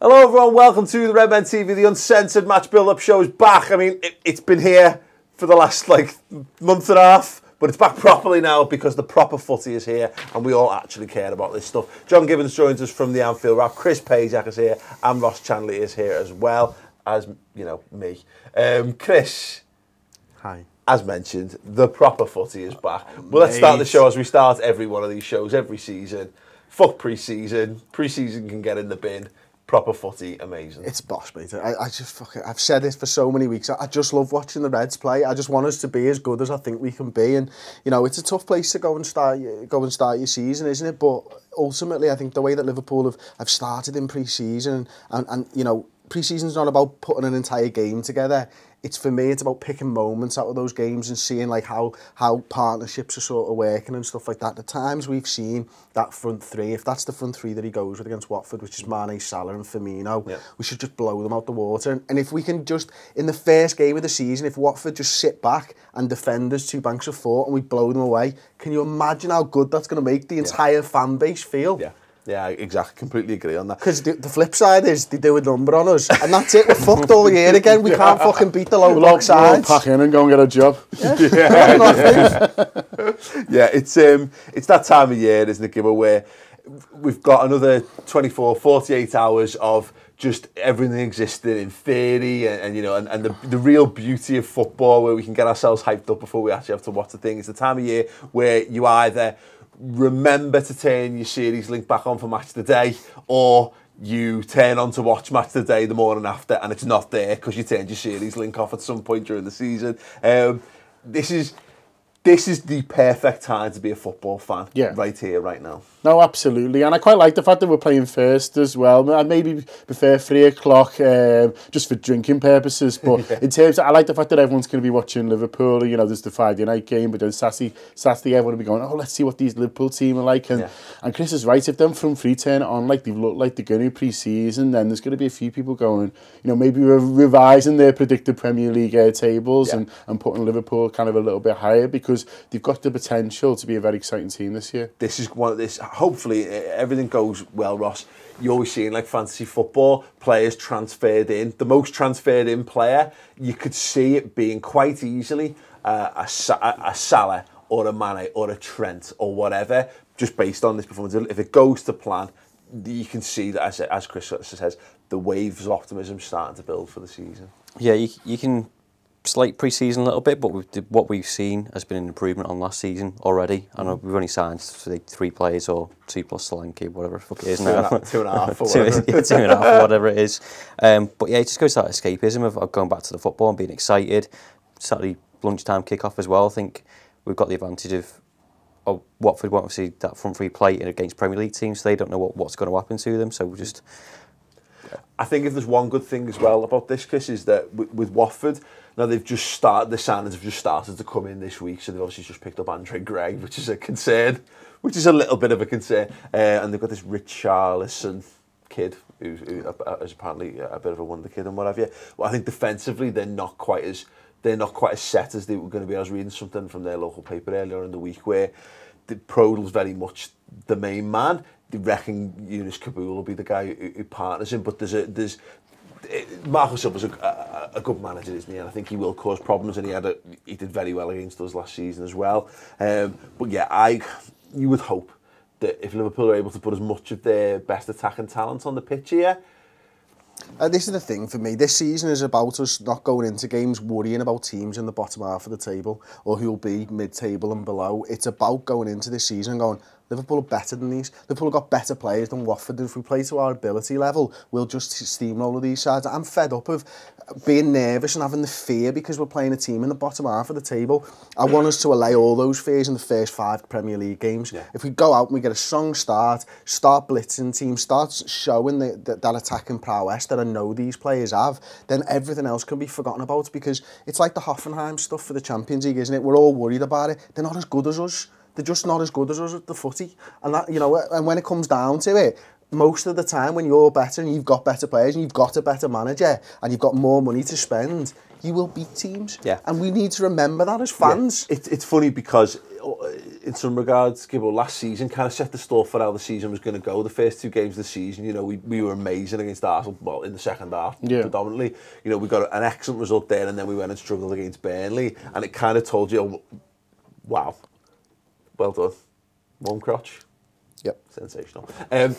Hello everyone, welcome to the Redmen TV, the Uncensored match build-up show is back. I mean, it's been here for the last month and a half, but it's back properly now because the proper footy is here and we all actually care about this stuff. John Gibbons joins us from the Anfield Wrap, Chris Pajak is here and Ross Chanley is here as well as, you know, me. Chris. Hi. As mentioned, the proper footy is back. Well, let's start the show as we start every one of these shows every season. Fuck pre-season. Pre-season can get in the bin. Proper footy, amazing. It's boss, mate. I just fucking, I've said it for so many weeks. I just love watching the Reds play. I just want us to be as good as I think we can be. And you know, it's a tough place to go and start your season, isn't it? But ultimately, I think the way that Liverpool have started in pre-season, and you know, pre-season's not about putting an entire game together. It's for me, it's about picking moments out of those games and seeing like how partnerships are sort of working and stuff like that. The times we've seen that front three, if that's the front three that he goes with against Watford, which is Mane, Salah and Firmino, we should just blow them out the water. And if we can just, in the first game of the season, if Watford just sit back and defend us 2 banks of 4 and we blow them away, can you imagine how good that's going to make the entire fan base feel? Yeah, exactly. Completely agree on that. Because the flip side is they do a number on us, and that's it. We're fucked all year again. We can't fucking beat the low block sides. We'll pack in and go and get a job. Yeah, it's that time of year, isn't it, Gibber, where we've got another 24, 48 hours of just everything existing in theory and you know, and the real beauty of football, where we can get ourselves hyped up before we actually have to watch the thing. It's the time of year where you either remember to turn your series link back on for Match of the Day, or you turn on to watch Match of the Day the morning after and it's not there because you turned your series link off at some point during the season. This is the perfect time to be a football fan, right here, right now. No, absolutely. And I quite like the fact that we're playing first as well. I maybe prefer 3 o'clock just for drinking purposes. But in terms of, I like the fact that everyone's going to be watching Liverpool. You know, there's the Friday night game, but then Saturday everyone will be going, oh, let's see what these Liverpool team are like. And Chris is right. If them from free turn it on like they've looked like they're going to pre-season, then there's going to be a few people going, you know, maybe revising their predicted Premier League tables and putting Liverpool kind of a little bit higher, because they've got the potential to be a very exciting team this year. This is one of this. Hopefully, everything goes well, Ross. You're always seeing like fantasy football players transferred in. The most transferred in player, you could see it being quite easily a Salah or a Mane or a Trent or whatever, just based on this performance. If it goes to plan, you can see that, as Chris says, the waves of optimism starting to build for the season. Yeah, you can slight pre-season a little bit, but what we've seen has been an improvement on last season already. I know we've only signed 3 players, or 2 plus Solanke, whatever the fuck it is now. 2.5 or whatever. 2.5 or whatever it is. But yeah, it just goes to that escapism of going back to the football and being excited. Saturday lunchtime kick-off as well. I think we've got the advantage of Watford won't see that front three play against Premier League teams, so they don't know what's going to happen to them. So we just... I think if there's one good thing as well about this, Chris, is that with Watford, now they've just started, the signings have just started to come in this week, so they've obviously just picked up Andre Gregg, which is a concern, which is a little bit of a concern, and they've got this Richarlison kid who is apparently a bit of a wonder kid and what have you. Well, I think defensively they're not quite as set as they were going to be. I was reading something from their local paper earlier in the week where Prodl's very much the main man. They reckon Yunus Kabul will be the guy who partners him, but Marco Silva's a good manager, isn't he? And I think he will cause problems, and he did very well against us last season as well. But yeah, you would hope that if Liverpool are able to put as much of their best attacking talent on the pitch here. This is the thing for me. This season is about us not going into games worrying about teams in the bottom half of the table or who will be mid-table and below. It's about going into this season and going, Liverpool are better than these. Liverpool have got better players than Watford. If we play to our ability level, we'll just steamroller these sides. I'm fed up of being nervous and having the fear because we're playing a team in the bottom half of the table. I want us to allay all those fears in the first 5 Premier League games. Yeah. If we go out and we get a strong start blitzing teams, start showing that attacking prowess that I know these players have, then everything else can be forgotten about, because it's like the Hoffenheim stuff for the Champions League, isn't it? We're all worried about it. They're not as good as us. They're just not as good as us at the footy. And that, you know, and when it comes down to it, most of the time when you're better and you've got better players and you've got a better manager and you've got more money to spend, you will beat teams. Yeah. And we need to remember that as fans. Yeah. It's funny because in some regards, Gibbo, last season kind of set the stall for how the season was going to go. The first 2 games of the season, you know, we were amazing against Arsenal, well, in the second half, predominantly. You know, we got an excellent result there, and then we went and struggled against Burnley, and it kind of told you, oh, wow, well done. One crotch. Yep. Sensational. I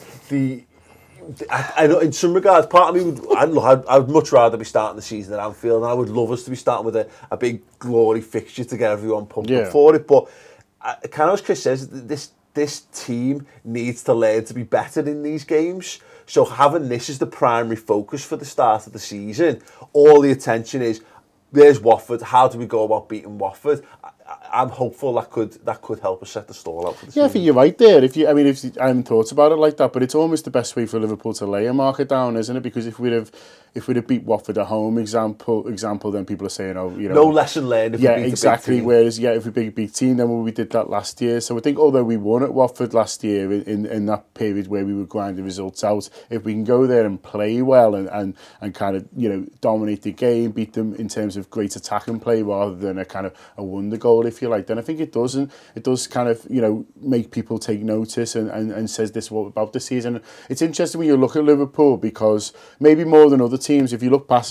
know in some regards, part of me I'd much rather be starting the season at Anfield, and I would love us to be starting with a big glory fixture to get everyone pumped up for it. But kind of as Chris says, this team needs to learn to be better in these games. So having this as the primary focus for the start of the season, all the attention is, there's Watford. How do we go about beating Watford? I'm hopeful that could help us set the stall out for the season. Yeah, I think you're right there. I haven't thought about it like that, but it's almost the best way for Liverpool to lay a marker down, isn't it? Because if we'd have beat Watford at home, example, then people are saying, oh, you know, no lesson learned. If we beat exactly. The big team. Whereas, if we beat a big team, then we did that last year. So I think although we won at Watford last year in that period where we were grinding results out, if we can go there and play well and kind of, you know, dominate the game, beat them in terms of great attack and play rather than a kind of a wonder goal, if you like, then I think it does kind of, you know, make people take notice and says this about the season. It's interesting when you look at Liverpool, because maybe more than other teams, if you look back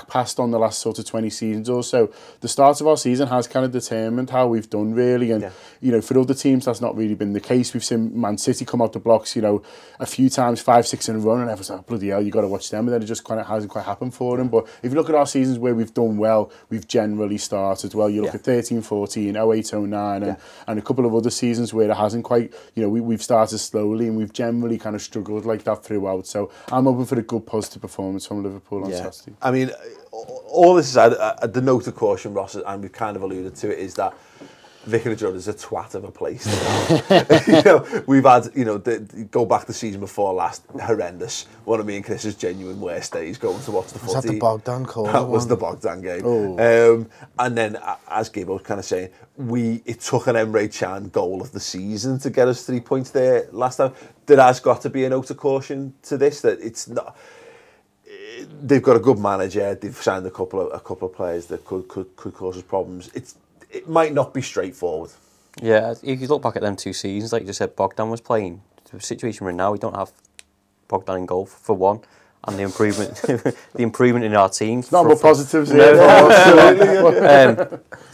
past on the last sort of 20 seasons or so, the start of our season has kind of determined how we've done, really. And, you know, for other teams, that's not really been the case. We've seen Man City come out the blocks, you know, a few times, 5-6 in a run, and everyone's like, bloody hell, you got to watch them. And then it just kind of hasn't quite happened for them. But if you look at our seasons where we've done well, we've generally started well. You look at 13-14, 08-09, and a couple of other seasons where it hasn't quite, you know, we've started slowly, and we've generally kind of struggled like that throughout. So I'm hoping for a good positive performance from Liverpool on Saturday. I mean, all this is the note of caution, Ross, and we've kind of alluded to it, is that Vicarage Road is a twat of a place. You know, we've had, you know, go back the season before last, horrendous. One of me and Chris's genuine worst days going to watch the footy. Was that the Bogdan call? That was the Bogdan game. And then, as Gibbo was kind of saying, it took an Emre Can goal of the season to get us 3 points there last time. There has got to be a note of caution to this, that it's not. They've got a good manager. They've signed a couple of players that could cause us problems. It might not be straightforward. Yeah, if you look back at them 2 seasons, like you just said, Bogdan was playing. The situation we're in now, we don't have Bogdan in goal for one, and the improvement in our team. Not more positives. The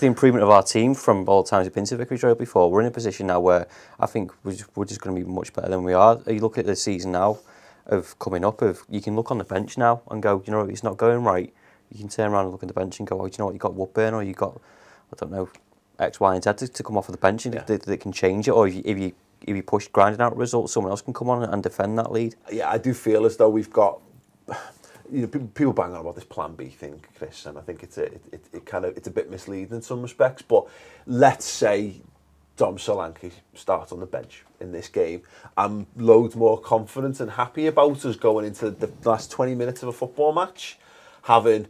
improvement of our team from all the times we've been to Vicarage Road before. We're in a position now where I think we're just going to be much better than we are. You look at the season now of coming up, you can look on the bench now and go, you know, it's not going right. You can turn around and look at the bench and go, oh, do you know what, you got Woodburn, or you got, I don't know, X, Y, and Z to come off of the bench, and they can change it. Or if you push grinding out results, someone else can come on and defend that lead. Yeah, I do feel as though we've got, you know, people bang on about this Plan B thing, Chris, and I think it's a bit misleading in some respects. But let's say Dom Solanke starts on the bench in this game, I'm loads more confident and happy about us going into the last 20 minutes of a football match, having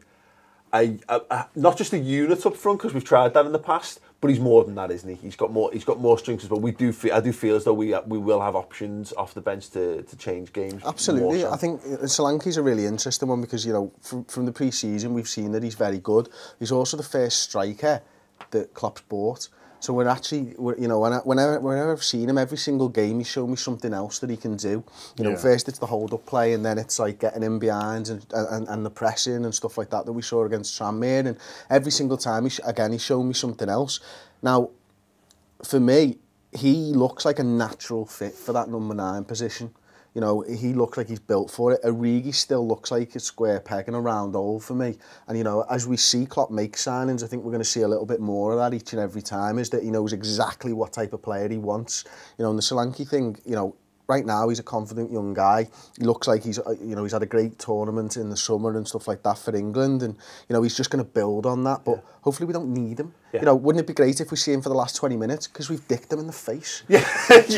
not just a unit up front, because we've tried that in the past, but he's more than that, isn't he? He's got more strengths as well. I do feel as though we will have options off the bench to change games. Absolutely. So. I think Solanke's a really interesting one, because, you know, from the pre-season we've seen that he's very good. He's also the first striker that Klopp's bought. So you know, whenever I've seen him, every single game, he's shown me something else that he can do. You know, first it's the hold-up play, and then it's like getting in behind and the pressing and stuff like that we saw against Tranmere. And every single time, he's shown me something else. Now, for me, he looks like a natural fit for that number 9 position. You know, he looks like he's built for it. Origi still looks like a square peg in a round hole for me. And, you know, as we see Klopp make signings, I think we're going to see a little bit more of that each and every time, is that he knows exactly what type of player he wants. You know, and the Solanke thing, you know, right now he's a confident young guy. He looks like he's had a great tournament in the summer and stuff like that for England, and, you know, he's just going to build on that. But hopefully we don't need him. You know, wouldn't it be great if we see him for the last 20 minutes, because we've dicked him in the face? You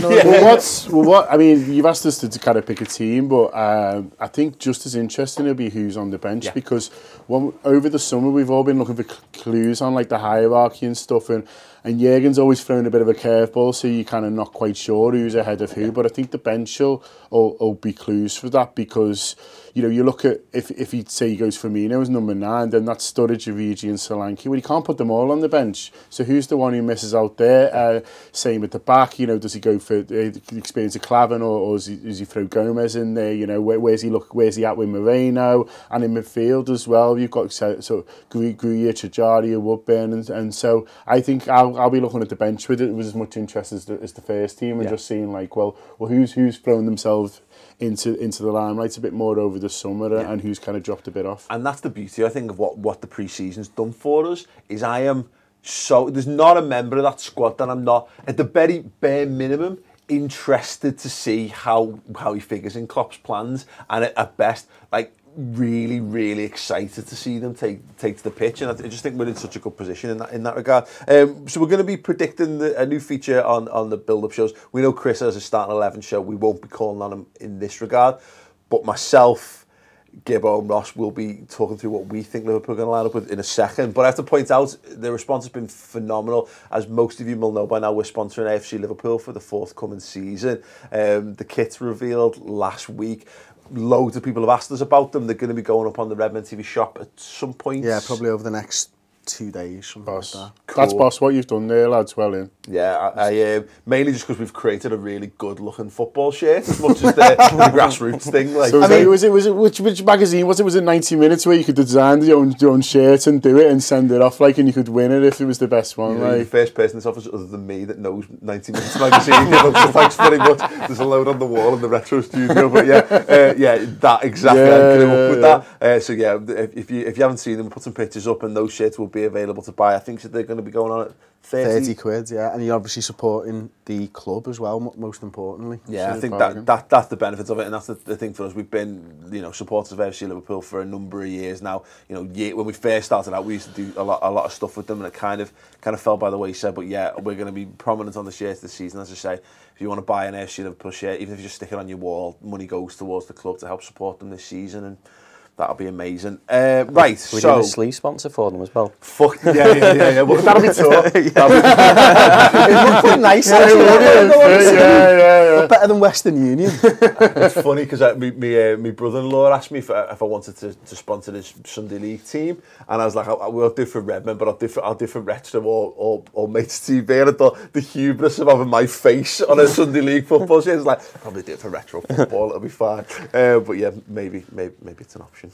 know I mean, you've asked us to kind of pick a team, but I think just as interesting it'll be who's on the bench, because over the summer we've all been looking for clues on like the hierarchy and stuff, and Jurgen's always thrown a bit of a curveball, so you're kind of not quite sure who's ahead of who. But I think the bench will be clues for that, because, you know, you look at, if he'd say he goes Firmino as number 9, then that's Sturridge, Origi and Solanke. Well, you can't put them all on the bench, bench. So who's the one who misses out there? Same at the back, you know, does he go for the experience of Clavin, or does he throw Gomez in there? You know, where's he at with Moreno? And in midfield as well, you've got so Gruyer, Chajari, Woodburn, and so I think I'll be looking at the bench with it with as much interest as the first team, and just seeing like, well, who's thrown themselves into the limelight a bit more over the summer, and who's kind of dropped a bit off. And that's the beauty, I think, of what the pre-season's done for us, is there's not a member of that squad that I'm not, at the very bare minimum, interested to see how he figures in Klopp's plans, and at best, like, really, really excited to see them take to the pitch, and I just think we're in such a good position in that regard. So we're going to be predicting a new feature on the build-up shows. We know Chris has a starting 11 show. We won't be calling on him in this regard, but myself, Gibbo and Ross will be talking through what we think Liverpool are going to line up with in a second. But I have to point out, the response has been phenomenal. As most of you will know by now, we're sponsoring AFC Liverpool for the forthcoming season. The kit's revealed last week. Loads of people have asked us about them. They're going to be going up on the Redmen TV shop at some point. Yeah, probably over the next 2 days, something like that. Cool. That's boss what you've done there, lads. Well in. Yeah, I mainly just because we've created a really good-looking football shirt, as much as the grassroots thing. Like, so which magazine was it? Was it 90 Minutes where you could design your own shirt and do it and send it off, like, and you could win it if it was the best one? You're the first person in this office other than me that knows 90 Minutes magazine. So thanks very much. There's a load on the wall in the retro studio, but that exactly. I came up with that. So yeah, if you haven't seen them, we'll put some pictures up, and those shirts will be available to buy. I think they're going to be going on at 30 quid, yeah, and you're obviously supporting the club as well, most importantly. Yeah, I think that's the benefit of it, and that's the thing for us. We've been, supporters of AFC Liverpool for a number of years now. When we first started out, we used to do a lot of stuff with them, and it kind of fell by the wayside. But yeah, we're going to be prominent on the shirts this season. As I say, if you want to buy an AFC Liverpool shirt, even if you just stick it on your wall, money goes towards the club to help support them this season, and that'll be amazing. Right, we're doing a sleeve sponsor for them as well. Fuck yeah. Well, that'll be tough. It would be nice. Yeah. Better than Western Union. It's funny because my brother-in-law asked me if I wanted to sponsor his Sunday League team, and I was like, I'll do for Redmen, but I'll do for Wrexham or Mates TV. And I thought the hubris of having my face on a Sunday League football shirt is like, probably do it for retro football. It'll be fine. But yeah, maybe it's an option.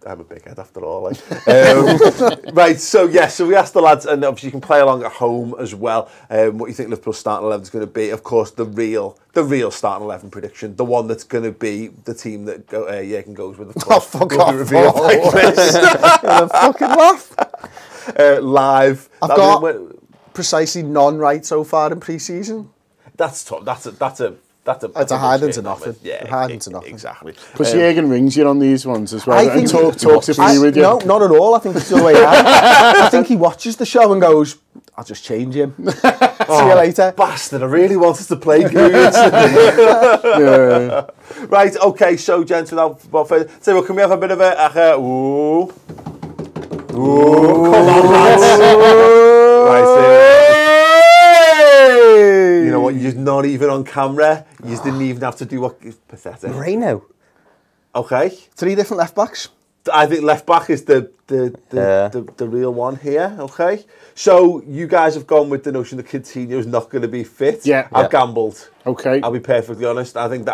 I have a big head after all. Right, so we asked the lads, and obviously you can play along at home as well, what you think Liverpool's starting 11 is going to be. Of course, the real starting 11 prediction, the one that's going to be the team that Jürgen goes with. Of course, fuck off! Fucking laugh. Live. I've got precisely none right so far in pre-season. That's tough. It's a hiding to nothing. Yeah, hiding to nothing. Exactly. Plus, Jürgen rings you on these ones as well. And talks it with you. No, not at all. I think it's the other way around. I think he watches the show and goes, I'll just change him. See you later. Bastard, I really wanted to play Goons. Right, okay, so, gents, without further... So, well, can we have a bit of a ooh, come on, lads. Right, you know what, you're not even on camera. You didn't even have to do what... It's pathetic. Moreno. Okay. 3 different left-backs. I think left-back is the real one here, okay? So, you guys have gone with the notion that Coutinho's not going to be fit. Yeah. I've gambled. Okay. I'll be perfectly honest. I think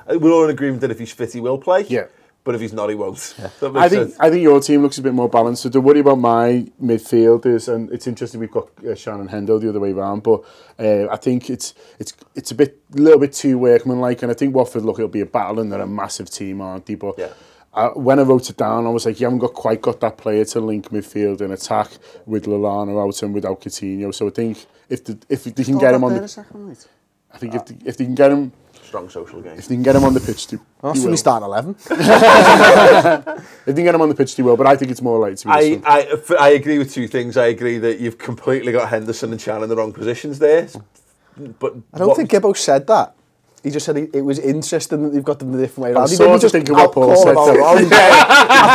we're all in agreement that if he's fit, he will play. Yeah. But if he's not, he won't. Yeah. I think your team looks a bit more balanced. So the worry about my midfield is, and it's interesting we've got Shannon Hendo the other way around, but I think it's a little bit too workmanlike, and I think Watford it'll be a battle, and they're a massive team, aren't they? But when I wrote it down, I was like, you haven't quite got that player to link midfield and attack with Lallana out and without Coutinho. So I think if they can get him on the, I think if they can get him. Strong social game. If they can get him on the pitch, that's when we start 11. If they can get him on the pitch, they will. But I think it's more likely to be. I agree with 2 things. I agree that you've completely got Henderson and Chan in the wrong positions there. But I don't think Gibbo said that. He just said it was interesting that you've got them the different way around. I'm sort of thinking what Paul said. I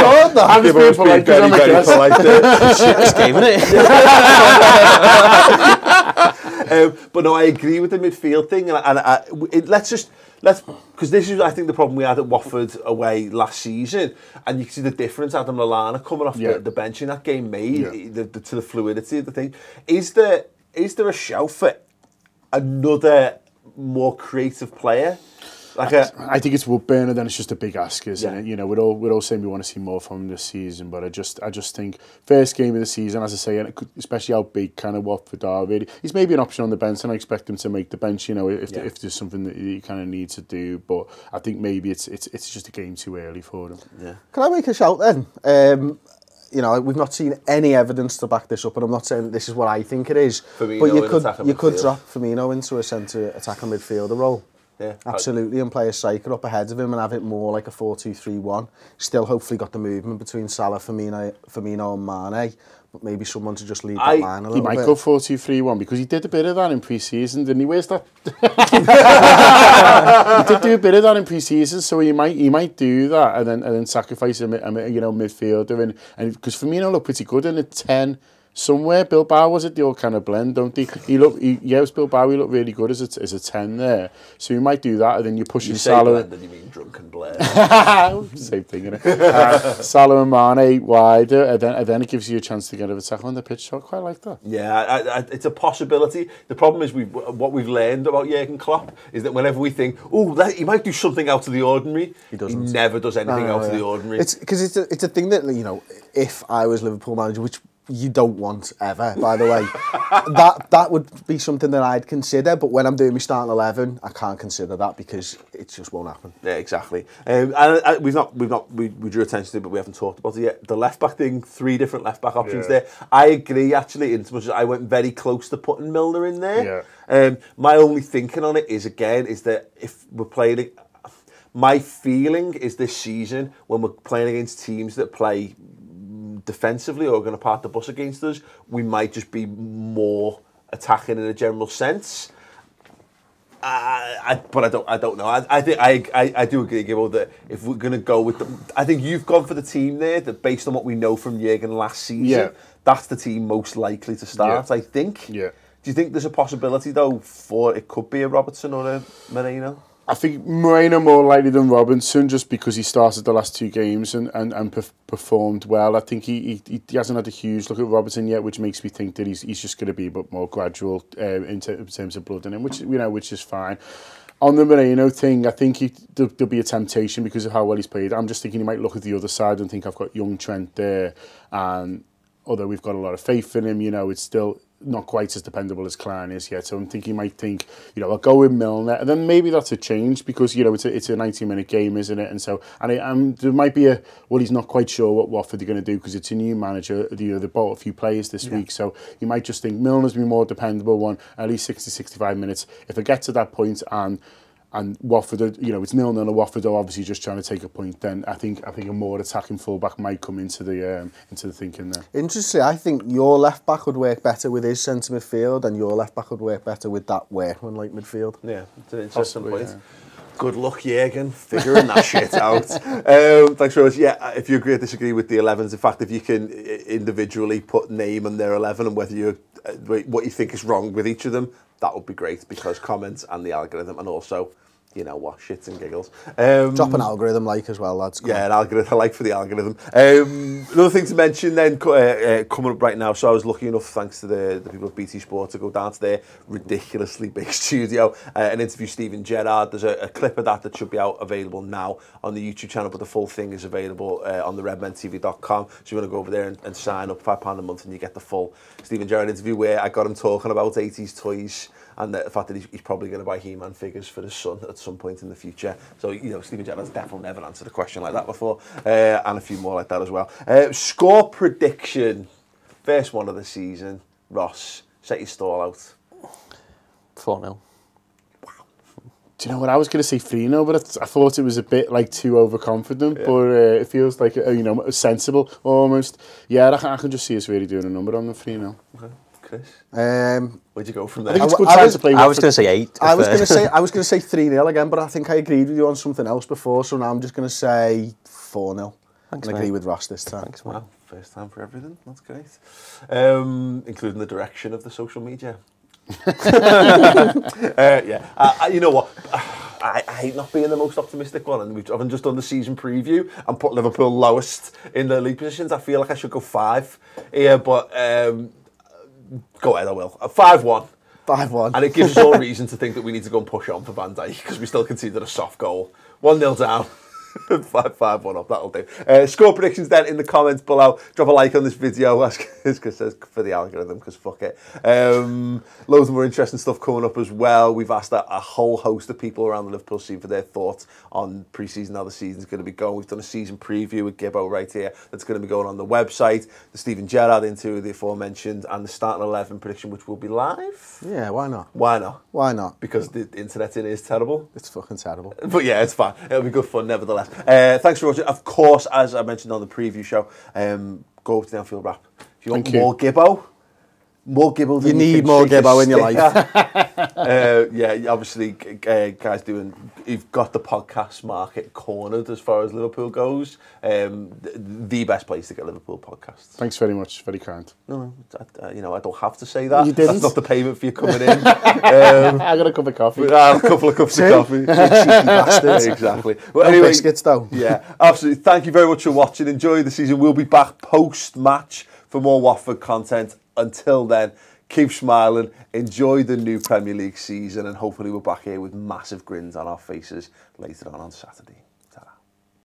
thought that. I'm just being polite because I'm a guest. Shit, this game, isn't But no, I agree with the midfield thing, let's because this is, I think, the problem we had at Watford away last season, and you can see the difference Adam Lallana coming off the bench in that game made to the fluidity of the thing. Is there a shout for another more creative player? I think it's Woodburn, and then it's just a big ask, isn't it? You know, we're all saying we want to see more from him this season, but I just think first game of the season, as I say, and especially how big kind of Watford are, really, he's maybe an option on the bench, and I expect him to make the bench. You know, if there's something that you kind of need to do, but I think maybe it's just a game too early for him. Yeah. Can I make a shout then? You know, we've not seen any evidence to back this up, and I'm not saying that this is what I think it is. Firmino, but you could drop Firmino into a centre attacking midfielder role. Yeah, absolutely, and play a striker up ahead of him and have it more like a 4-2-3-1. Still, hopefully, got the movement between Salah, Firmino, and Mane. But maybe someone to just lead that line a little bit. He might go 4-2-3-1 because he did a bit of that in pre-season, didn't he? Where's that? He did do a bit of that in pre-season, so he might do that and then sacrifice a midfielder and because Firmino looked pretty good in a 10. Somewhere, Bilbao was it? They all kind of blend, don't they? It was Bilbao. He looked really good as a 10 there. So you might do that, and then you're pushing Salah. You say blend, you mean drunken Blair? Same thing, innit? Salah and Mane wider, and then it gives you a chance to get an attack on the pitch. So I quite like that. Yeah, it's a possibility. The problem is what we've learned about Jurgen Klopp is that whenever we think, he might do something out of the ordinary, he never does anything out of the ordinary. It's because it's a thing that, you know, if I was Liverpool manager, which you don't want ever, by the way. that would be something that I'd consider, but when I'm doing my starting 11, I can't consider that because it just won't happen. Yeah, exactly. And we drew attention to it, but we haven't talked about it yet. The left back thing, 3 different left back options there. I agree, actually, in as much as I went very close to putting Milner in there. Yeah. My only thinking on it is that if we're playing, my feeling is this season when we're playing against teams that play defensively or are going to park the bus against us, we might just be more attacking in a general sense. But I don't know. I think I do agree, Gibbo, that if we're going to go with I think you've gone for the team there that based on what we know from Jurgen last season, that's the team most likely to start. I think. Yeah. Do you think there's a possibility though for it could be a Robertson or a Moreno? I think Moreno more likely than Robinson, just because he started the last 2 games and performed well. I think he hasn't had a huge look at Robertson yet, which makes me think that he's just going to be a bit more gradual in terms of blood in him, which is fine. On the Moreno thing, I think there'll be a temptation because of how well he's played. I'm just thinking he might look at the other side and think I've got young Trent there, and although we've got a lot of faith in him, you know, it's still not quite as dependable as Klein is yet. So I'm thinking he might think, you know, I'll go with Milner, and then maybe that's a change because, you know, it's a 90-minute game, isn't it? And so, there might be he's not quite sure what Watford are going to do because it's a new manager. You know, they bought a few players this week, so you might just think Milner's be more dependable one, at least 60-65 minutes. If I get to that point and Watford, you know, it's 0-0 and Watford are obviously just trying to take a point, then I think a more attacking fullback might come into the thinking there. Interesting. I think your left back would work better with his centre midfield, and your left back would work better with that Workman-like midfield. Yeah, it's an interesting point. Yeah. Good luck, Jurgen, figuring that shit out. Thanks very much. Yeah, if you agree or disagree with the 11s, in fact, if you can individually put name on their 11 and whether you what you think is wrong with each of them, that would be great, because comments and the algorithm, and also, you know what, shits and giggles. Drop an algorithm like as well, lads. Yeah, an algorithm, I like for the algorithm. Another thing to mention then, coming up right now, so I was lucky enough, thanks to the people at BT Sport, to go down to their ridiculously big studio and interview Steven Gerrard. There's a clip of that should be out available now on the YouTube channel, but the full thing is available on the redmentv.com. So you want to go over there and sign up, £5 a month, and you get the full Steven Gerrard interview where I got him talking about 80s toys, and the fact that he's probably going to buy He-Man figures for his son at some point in the future. So, you know, Steven Gerrard's definitely never answered a question like that before, and a few more like that as well. Score prediction, first one of the season. Ross, set your stall out. 4-0. Wow. Do you know what, I was going to say 3-0, but I thought it was a bit like too overconfident, but it feels like, you know, sensible almost. Yeah, I can just see us really doing a number on the 3-0. Okay. Where'd you go from there? I think it's a good time to play. I was going to say 8. I was going to say 3-0 again, but I think I agreed with you on something else before, so now I'm just going to say 4-0. Thanks, and agree with Ross this time. Thanks, man. Wow, first time for everything. That's great. Including the direction of the social media. Yeah, you know what? I hate not being the most optimistic one, and I've just done the season preview and put Liverpool lowest in the league positions. I feel like I should go 5 here, but go ahead, I will. 5-1. 5-1. And it gives us all reason to think that we need to go and push on for Van Dijk, because we still conceded a soft goal. 1-0 down. 5-1 up, that'll do. Score predictions then in the comments below. Drop a like on this video, because for the algorithm, because fuck it. Loads more interesting stuff coming up as well. We've asked a whole host of people around the Liverpool scene for their thoughts on pre-season, how the season's going to be going. We've done a season preview with Gibbo right here that's going to be going on the website. The Steven Gerrard interview, the aforementioned, and the starting 11 prediction, which will be live. Yeah, why not? Why not? Why not? Because the internet in is terrible. It's fucking terrible. But yeah, it's fine. It'll be good fun nevertheless. Thanks for watching. Of course, as I mentioned on the preview show, go over to the Anfield Wrap. If you want more Gibbo than you need more Gibbo in your life. Yeah, obviously, guys, you've got the podcast market cornered as far as Liverpool goes. The best place to get Liverpool podcasts. Thanks very much. Very kind. No, I don't have to say that. You didn't. That's not the payment for you coming in. I got a cup of coffee. A couple of cups of coffee. Cheeky bastards. Exactly. Well, No anyway, biscuits though. Yeah, absolutely. Thank you very much for watching. Enjoy the season. We'll be back post-match for more Watford content. Until then, keep smiling, enjoy the new Premier League season, and hopefully we're back here with massive grins on our faces later on Saturday.